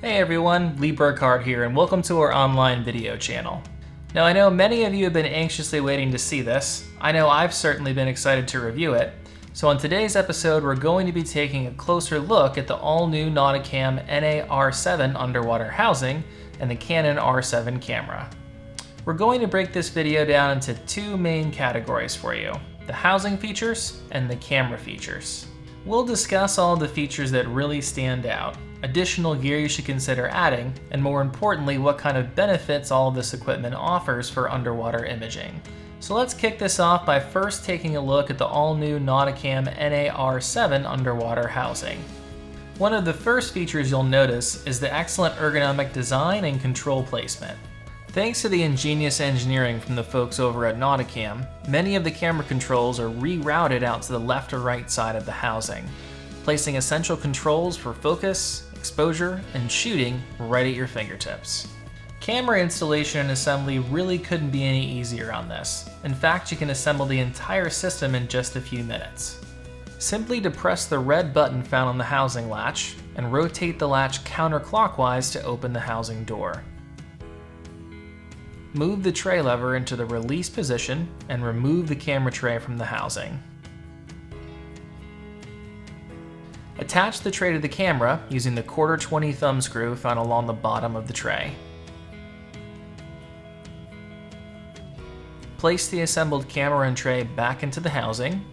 Hey everyone, Lee Burkhardt here, and welcome to our online video channel. Now I know many of you have been anxiously waiting to see this. I know I've certainly been excited to review it. So on today's episode, we're going to be taking a closer look at the all-new Nauticam NA-R7 underwater housing and the Canon R7 camera. We're going to break this video down into two main categories for you: the housing features and the camera features. We'll discuss all the features that really stand out, additional gear you should consider adding, and more importantly, what kind of benefits all of this equipment offers for underwater imaging. So let's kick this off by first taking a look at the all-new Nauticam NA-R7 underwater housing. One of the first features you'll notice is the excellent ergonomic design and control placement. Thanks to the ingenious engineering from the folks over at Nauticam, many of the camera controls are rerouted out to the left or right side of the housing, placing essential controls for focus, exposure, and shooting right at your fingertips. Camera installation and assembly really couldn't be any easier on this. In fact, you can assemble the entire system in just a few minutes. Simply depress the red button found on the housing latch and rotate the latch counterclockwise to open the housing door. Move the tray lever into the release position and remove the camera tray from the housing. Attach the tray to the camera using the 1/4 thumb screw found along the bottom of the tray. Place the assembled camera and tray back into the housing.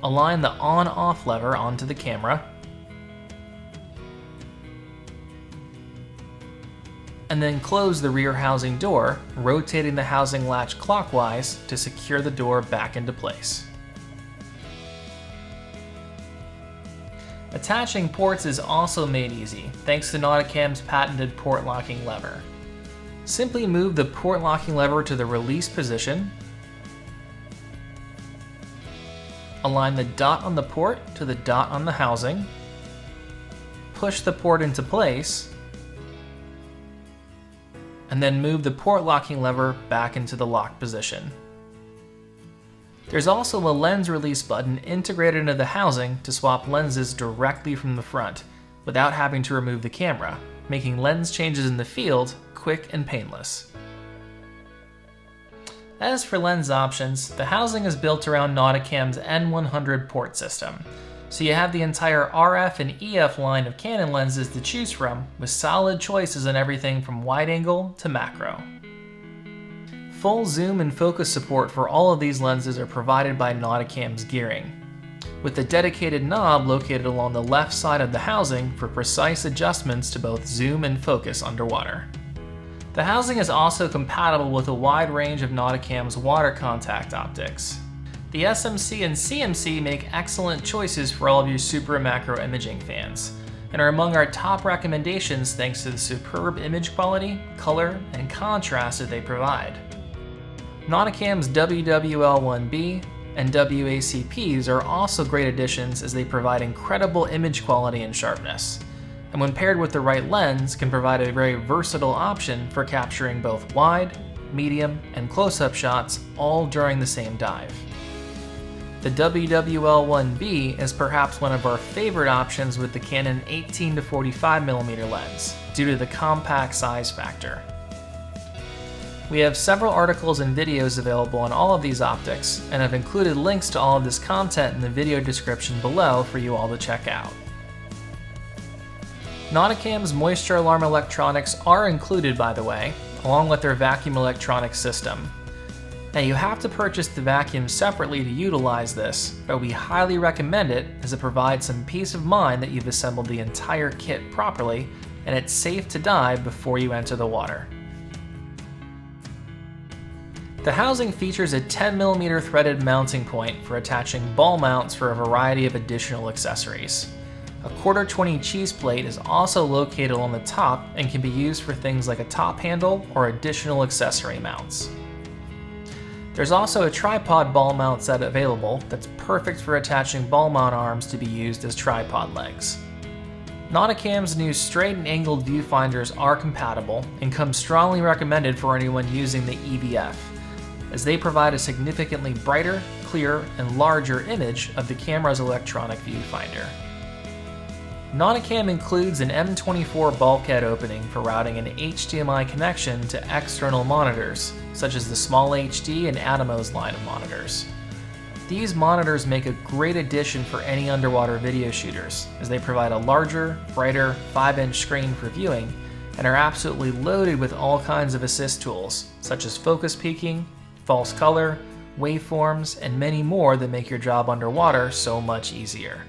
Align the on-off lever onto the camera. And then close the rear housing door, rotating the housing latch clockwise to secure the door back into place. Attaching ports is also made easy, thanks to Nauticam's patented port locking lever. Simply move the port locking lever to the release position, align the dot on the port to the dot on the housing, push the port into place, and then move the port locking lever back into the lock position. There's also a lens release button integrated into the housing to swap lenses directly from the front, without having to remove the camera, making lens changes in the field quick and painless. As for lens options, the housing is built around Nauticam's N100 port system, so you have the entire RF and EF line of Canon lenses to choose from, with solid choices in everything from wide angle to macro. Full zoom and focus support for all of these lenses are provided by Nauticam's gearing, with a dedicated knob located along the left side of the housing for precise adjustments to both zoom and focus underwater. The housing is also compatible with a wide range of Nauticam's water contact optics. The SMC and CMC make excellent choices for all of your super and macro imaging fans, and are among our top recommendations thanks to the superb image quality, color, and contrast that they provide. Nauticam's WWL1B and WACPs are also great additions as they provide incredible image quality and sharpness, and when paired with the right lens can provide a very versatile option for capturing both wide, medium, and close-up shots all during the same dive. The WWL1B is perhaps one of our favorite options with the Canon 18 to 45mm lens, due to the compact size factor. We have several articles and videos available on all of these optics, and have included links to all of this content in the video description below for you all to check out. Nauticam's moisture alarm electronics are included, by the way, along with their vacuum electronics system. Now you have to purchase the vacuum separately to utilize this, but we highly recommend it as it provides some peace of mind that you've assembled the entire kit properly and it's safe to dive before you enter the water. The housing features a 10mm threaded mounting point for attaching ball mounts for a variety of additional accessories. A 1/4 cheese plate is also located on the top and can be used for things like a top handle or additional accessory mounts. There's also a tripod ball mount set available that's perfect for attaching ball mount arms to be used as tripod legs. Nauticam's new straight and angled viewfinders are compatible and come strongly recommended for anyone using the EVF, as they provide a significantly brighter, clear and larger image of the camera's electronic viewfinder. Nauticam includes an M24 bulkhead opening for routing an HDMI connection to external monitors, such as the Small HD and Atomos line of monitors. These monitors make a great addition for any underwater video shooters, as they provide a larger, brighter 5-inch screen for viewing and are absolutely loaded with all kinds of assist tools, such as focus peaking, false color, waveforms, and many more that make your job underwater so much easier.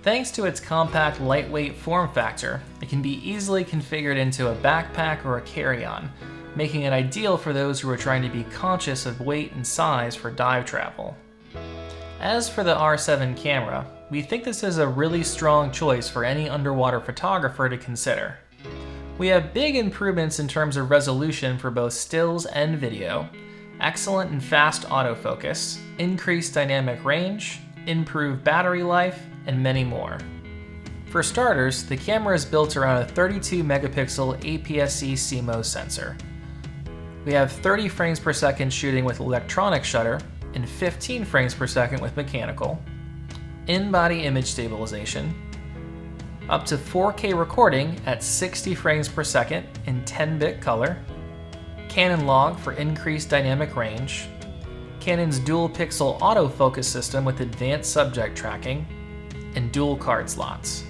Thanks to its compact, lightweight form factor, it can be easily configured into a backpack or a carry-on, making it ideal for those who are trying to be conscious of weight and size for dive travel. As for the R7 camera, we think this is a really strong choice for any underwater photographer to consider. We have big improvements in terms of resolution for both stills and video, excellent and fast autofocus, increased dynamic range, improved battery life, and many more. For starters, the camera is built around a 32 megapixel APS-C CMOS sensor. We have 30 frames per second shooting with electronic shutter and 15 frames per second with mechanical, in-body image stabilization, up to 4K recording at 60 frames per second in 10-bit color, Canon Log for increased dynamic range, Canon's dual pixel autofocus system with advanced subject tracking, and dual card slots.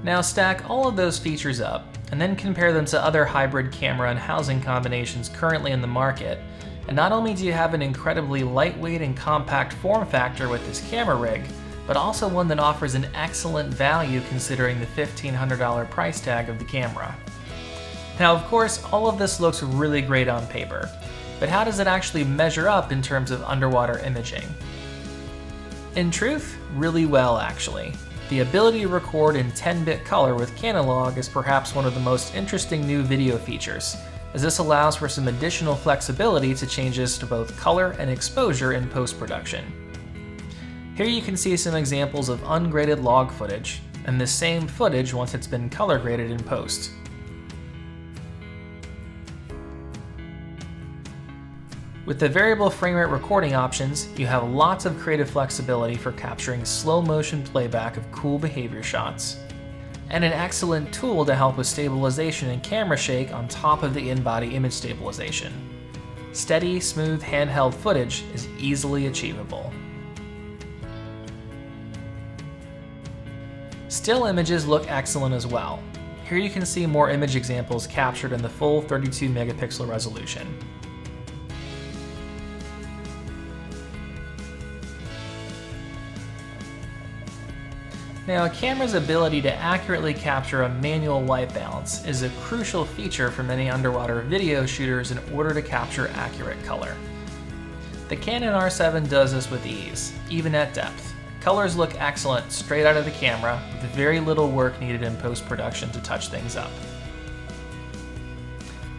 Now stack all of those features up and then compare them to other hybrid camera and housing combinations currently in the market, and not only do you have an incredibly lightweight and compact form factor with this camera rig, but also one that offers an excellent value considering the $1,500 price tag of the camera. Now of course, all of this looks really great on paper, but how does it actually measure up in terms of underwater imaging? In truth, really well actually. The ability to record in 10-bit color with Canon Log is perhaps one of the most interesting new video features, as this allows for some additional flexibility to changes to both color and exposure in post-production. Here you can see some examples of ungraded log footage, and the same footage once it's been color graded in post. With the variable frame rate recording options, you have lots of creative flexibility for capturing slow motion playback of cool behavior shots, and an excellent tool to help with stabilization and camera shake on top of the in-body image stabilization. Steady, smooth handheld footage is easily achievable. Still images look excellent as well. Here you can see more image examples captured in the full 32 megapixel resolution. Now, a camera's ability to accurately capture a manual white balance is a crucial feature for many underwater video shooters in order to capture accurate color. The Canon R7 does this with ease, even at depth. Colors look excellent straight out of the camera, with very little work needed in post-production to touch things up.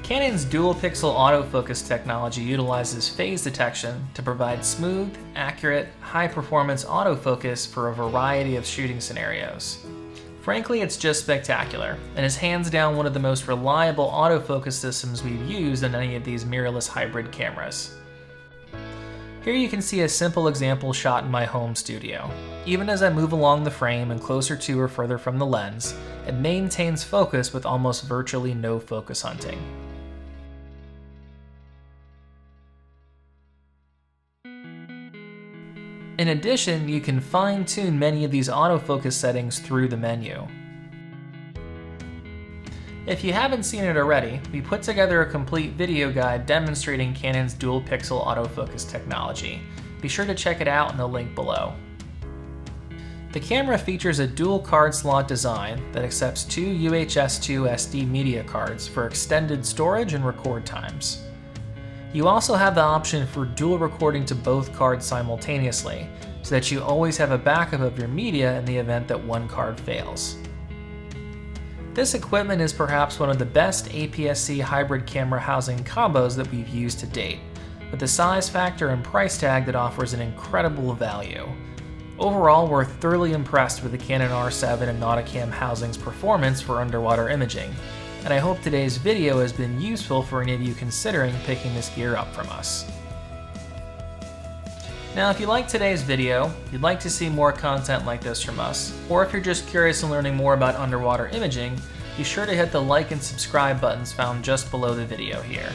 Canon's dual pixel autofocus technology utilizes phase detection to provide smooth, accurate, high-performance autofocus for a variety of shooting scenarios. Frankly, it's just spectacular, and is hands down one of the most reliable autofocus systems we've used on any of these mirrorless hybrid cameras. Here you can see a simple example shot in my home studio. Even as I move along the frame and closer to or further from the lens, it maintains focus with almost virtually no focus hunting. In addition, you can fine-tune many of these autofocus settings through the menu. If you haven't seen it already, we put together a complete video guide demonstrating Canon's dual pixel autofocus technology. Be sure to check it out in the link below. The camera features a dual card slot design that accepts 2 UHS-2 SD media cards for extended storage and record times. You also have the option for dual recording to both cards simultaneously, so that you always have a backup of your media in the event that one card fails. This equipment is perhaps one of the best APS-C hybrid camera housing combos that we've used to date, with a size factor and price tag that offers an incredible value. Overall, we're thoroughly impressed with the Canon R7 and Nauticam housing's performance for underwater imaging, and I hope today's video has been useful for any of you considering picking this gear up from us. Now, if you liked today's video, you'd like to see more content like this from us, or if you're just curious in learning more about underwater imaging, be sure to hit the like and subscribe buttons found just below the video here.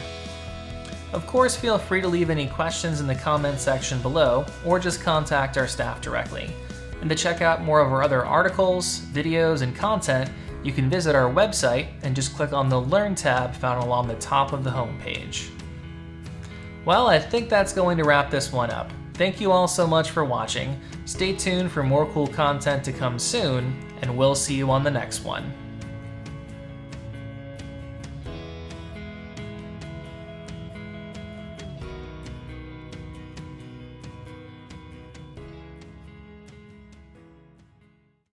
Of course, feel free to leave any questions in the comment section below, or just contact our staff directly. And to check out more of our other articles, videos, and content, you can visit our website and just click on the Learn tab found along the top of the homepage. Well, I think that's going to wrap this one up. Thank you all so much for watching. Stay tuned for more cool content to come soon, and we'll see you on the next one.